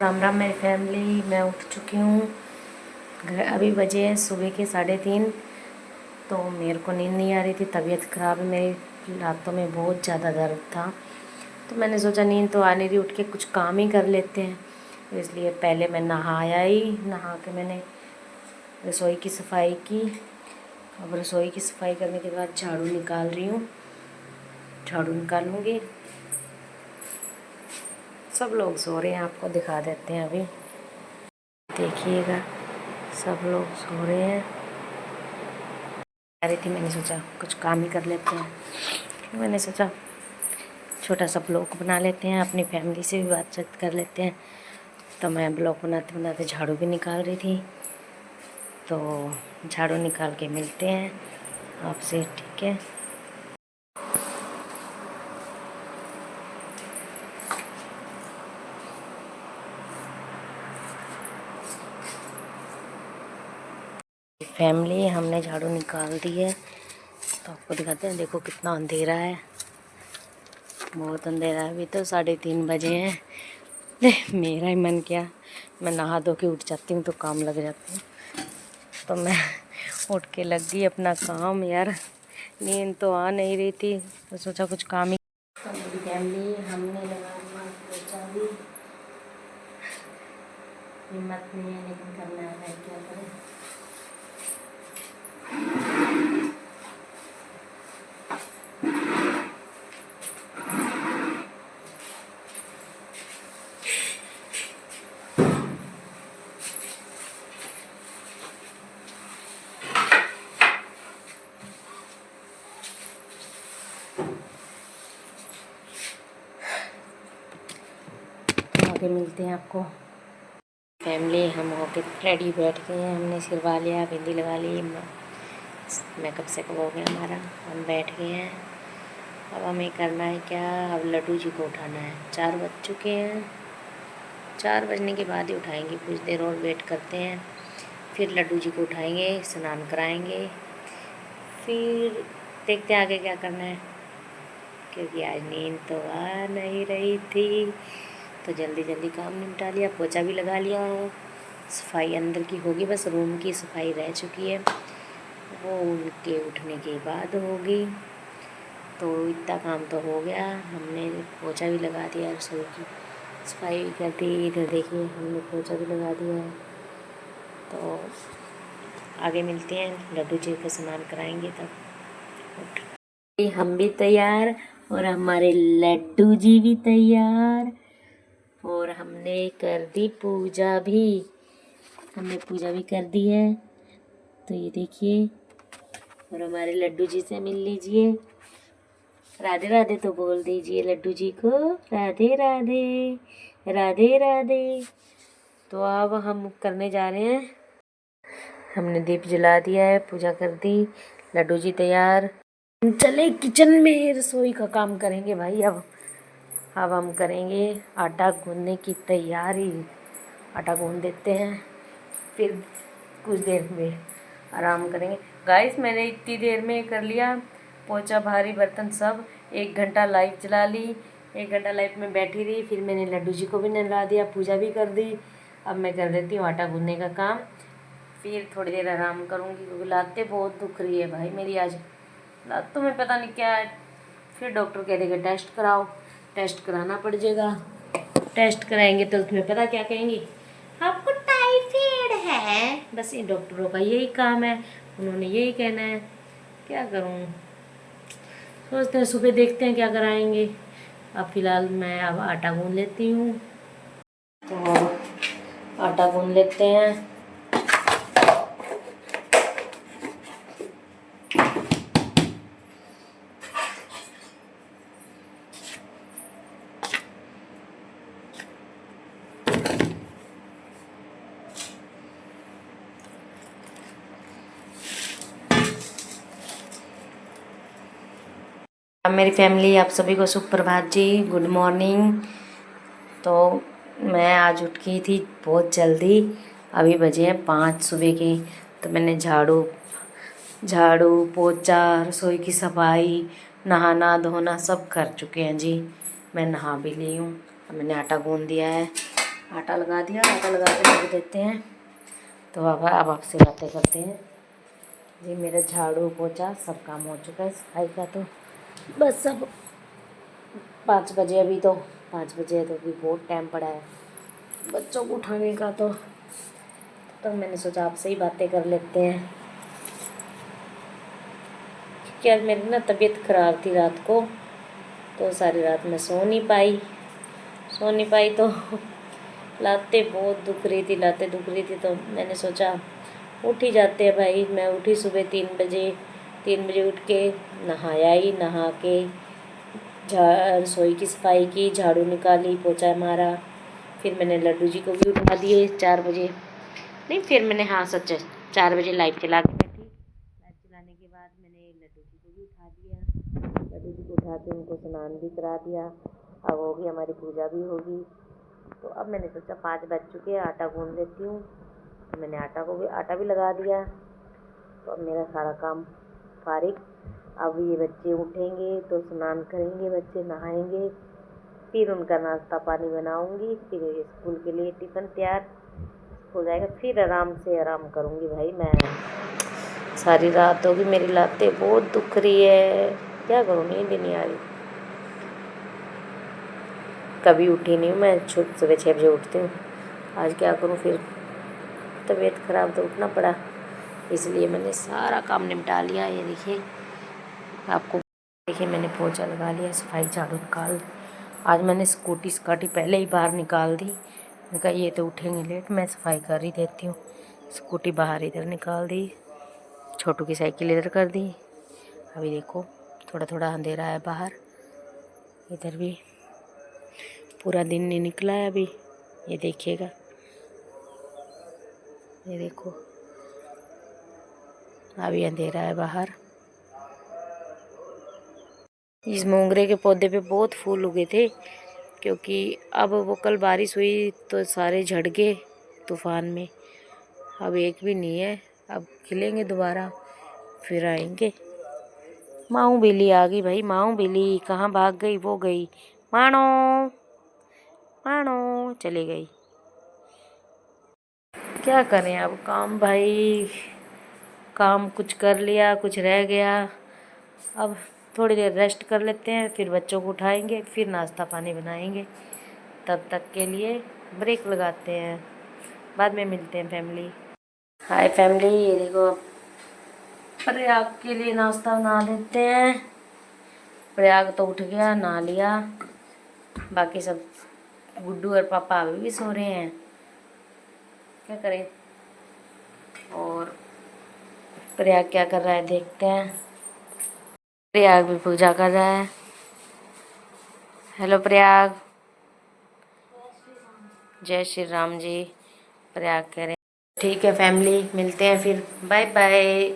राम राम मेरी फैमिली। मैं उठ चुकी हूँ। अभी बजे हैं सुबह के 3:30। तो मेरे को नींद नहीं आ रही थी, तबीयत ख़राब है मेरी, रातों में बहुत ज़्यादा दर्द था। तो मैंने सोचा नींद तो आ नहीं रही, उठ के कुछ काम ही कर लेते हैं। इसलिए पहले मैं नहा के मैंने रसोई की सफाई की। अब रसोई की सफाई करने के बाद झाड़ू निकाल रही हूँ, झाड़ू निकालूँगी। सब लोग सो रहे हैं, आपको दिखा देते हैं। अभी देखिएगा, सब लोग सो रहे हैं। आ रही थी, मैंने सोचा कुछ काम ही कर लेते हैं। मैंने सोचा छोटा सा ब्लॉग बना लेते हैं, अपनी फैमिली से भी बातचीत कर लेते हैं। तो मैं ब्लॉग बनाते बनाते झाड़ू भी निकाल रही थी। तो झाड़ू निकाल के मिलते हैं आपसे, ठीक है। फैमिली, हमने झाड़ू निकाल दी है। तो आपको दिखाते हैं, देखो कितना अंधेरा है, बहुत अंधेरा है। अभी तो 3:30 बजे हैं। मेरा ही मन किया मैं नहा धो के उठ जाती हूँ तो काम लग जाती हूँ। तो मैं उठ के लग गई अपना काम। यार नींद तो आ नहीं रही थी, तो सोचा कुछ काम ही। तो मेरी फैमिली, हमने लगा लिया पोछा भी। हिम्मत नहीं है लेकिन करना है, क्या करें। आगे मिलते हैं आपको। फैमिली, हम होके रेडी बैठ गए हैं, हमने सिरवा लिया, बिंदी लगा ली, मेकअप सेकअप हो गया हमारा, हम बैठ गए हैं। अब हमें करना है क्या, अब लड्डू जी को उठाना है। 4 बज चुके हैं, 4 बजने के बाद ही उठाएंगे। कुछ देर और वेट करते हैं, फिर लड्डू जी को उठाएंगे, स्नान कराएंगे, फिर देखते हैं आगे क्या करना है। क्योंकि आज नींद तो आ नहीं रही थी, तो जल्दी जल्दी काम निपटा लिया। पोछा भी लगा लिया है, सफाई अंदर की होगी, बस रूम की सफाई रह चुकी है, वो उनके उठने के बाद होगी। तो इतना काम तो हो गया। हमने पोछा भी लगा दिया, रसोई की सफाई भी कर दी। इधर देखिए, हमने पोछा भी लगा दिया है। तो आगे मिलते हैं, लड्डू जी को स्नान कराएंगे तब। हम भी तैयार और हमारे लड्डू जी भी तैयार, और हमने कर दी पूजा भी। हमने पूजा भी कर दी है। तो ये देखिए, और हमारे लड्डू जी से मिल लीजिए। राधे राधे तो बोल दीजिए लड्डू जी को, राधे राधे, राधे राधे। तो अब हम करने जा रहे हैं। हमने दीप जला दिया है, पूजा कर दी, लड्डू जी तैयार। चले किचन में, रसोई का काम करेंगे भाई। अब हम करेंगे आटा गूंदने की तैयारी। आटा गूंद देते हैं, फिर कुछ देर में आराम करेंगे। गाइस, मैंने इतनी देर में कर लिया पोछा, भारी बर्तन सब। 1 घंटा लाइव चला ली, 1 घंटा लाइव में बैठी रही। फिर मैंने लड्डू जी को भी नहला दिया, पूजा भी कर दी। अब मैं कर देती हूँ आटा गूंदने का काम, फिर थोड़ी देर आराम करूँगी, क्योंकि लातें बहुत दुख रही है भाई मेरी आज। लातों में पता नहीं क्या है। फिर डॉक्टर कह देगा टेस्ट कराओ, टेस्ट कराना पड़ जाएगा। टेस्ट कराएंगे तो तुम्हें पता क्या कहेंगी, आपको टाइफाइड है। बस ये डॉक्टरों का यही काम है, उन्होंने यही कहना है। क्या करूं, सोचते हैं सुबह देखते हैं क्या कराएंगे। अब फिलहाल मैं अब आटा गूंद लेती हूँ। तो आटा गूंद लेते हैं। मेरी फैमिली, आप सभी को सुप्रभात जी, गुड मॉर्निंग। तो मैं आज उठ गई थी बहुत जल्दी, अभी बजे हैं 5 सुबह के। तो मैंने झाड़ू पोछा, रसोई की सफाई, नहाना धोना सब कर चुके हैं जी। मैं नहा भी ली हूँ। अब मैंने आटा गूंद दिया है, आटा लगा दिया, आटा लगा के रख देते हैं। तो अब आपसे बातें करते हैं। जी मेरा झाड़ू पोछा सब काम हो चुका है सफाई का। तो बस अब 5 बजे, अभी तो 5 बजे है, तो अभी बहुत टाइम पड़ा है बच्चों को उठाने का। तो मैंने सोचा आपसे ही बातें कर लेते हैं। क्योंकि आज मेरी ना तबीयत ख़राब थी रात को, तो सारी रात मैं सो नहीं पाई। तो लाते बहुत दुख रही थी, लाते दुख रही थी। तो मैंने सोचा उठ ही जाते हैं भाई। मैं उठी सुबह 3 बजे उठ के नहा के रसोई की सफाई की, झाड़ू निकाली, पोछा मारा। फिर मैंने लड्डू जी को भी उठा दिए 4 बजे। नहीं, फिर मैंने, हाँ सच है, 4 बजे लाइट चला के बैठी। लाइट चलाने के बाद मैंने लड्डू जी को भी उठा दिया। लड्डू जी को उठा के उनको स्नान भी करा दिया। अब होगी हमारी पूजा भी होगी। तो अब मैंने सोचा 5 बज चुके हैं, आटा गूंद लेती हूँ। तो मैंने आटा भी लगा दिया। तो अब मेरा सारा काम फारिग। अब ये बच्चे उठेंगे तो स्नान करेंगे, बच्चे नहाएंगे, फिर उनका नाश्ता पानी बनाऊंगी, फिर स्कूल के लिए टिफ़िन तैयार हो जाएगा। फिर आराम करूंगी भाई। मैं सारी रात होगी, मेरी लातें बहुत दुख रही है, क्या करूँ, नींद नहीं आ रही। कभी उठी नहीं हूँ मैं, सुबह 6 बजे उठती हूँ। आज क्या करूँ, फिर तबीयत ख़राब तो उठना पड़ा, इसलिए मैंने सारा काम निपटा लिया। ये देखिए, आपको देखिए मैंने पोछा लगा लिया, सफाई झाड़ू निकाल। आज मैंने स्कूटी पहले ही बाहर निकाल दी। मैंने कहा ये तो उठेंगे लेट, मैं सफाई कर ही देती हूँ। स्कूटी बाहर इधर निकाल दी, छोटू की साइकिल इधर कर दी। अभी देखो थोड़ा थोड़ा अंधेरा है बाहर, इधर भी पूरा दिन नहीं निकला है अभी। ये देखिएगा, ये देखो अभी अंधेरा है बाहर। इस मोंगरे के पौधे पे बहुत फूल उगे थे, क्योंकि अब वो कल बारिश हुई तो सारे झड़ गए तूफान में। अब एक भी नहीं है, अब खिलेंगे दोबारा, फिर आएंगे। माऊ बिल्ली आ गई भाई, माऊ बिल्ली कहाँ भाग गई, वो गई। मानो मानो चली गई। क्या करें अब, काम भाई, काम कुछ कर लिया, कुछ रह गया। अब थोड़ी देर रेस्ट कर लेते हैं, फिर बच्चों को उठाएंगे, फिर नाश्ता पानी बनाएंगे। तब तक के लिए ब्रेक लगाते हैं, बाद में मिलते हैं फैमिली। हाय फैमिली, ये देखो प्रयाग के लिए नाश्ता बना देते हैं। प्रयाग तो उठ गया, नहा लिया, बाकी सब गुड्डू और पापा अभी भी सो रहे हैं, क्या करें। और प्रयाग क्या कर रहा है देखते हैं। प्रयाग भी पूजा कर रहा है। हेलो प्रयाग, जय श्री राम जी। प्रयाग कह रहे हैं। ठीक है फैमिली, मिलते हैं फिर, बाय बाय।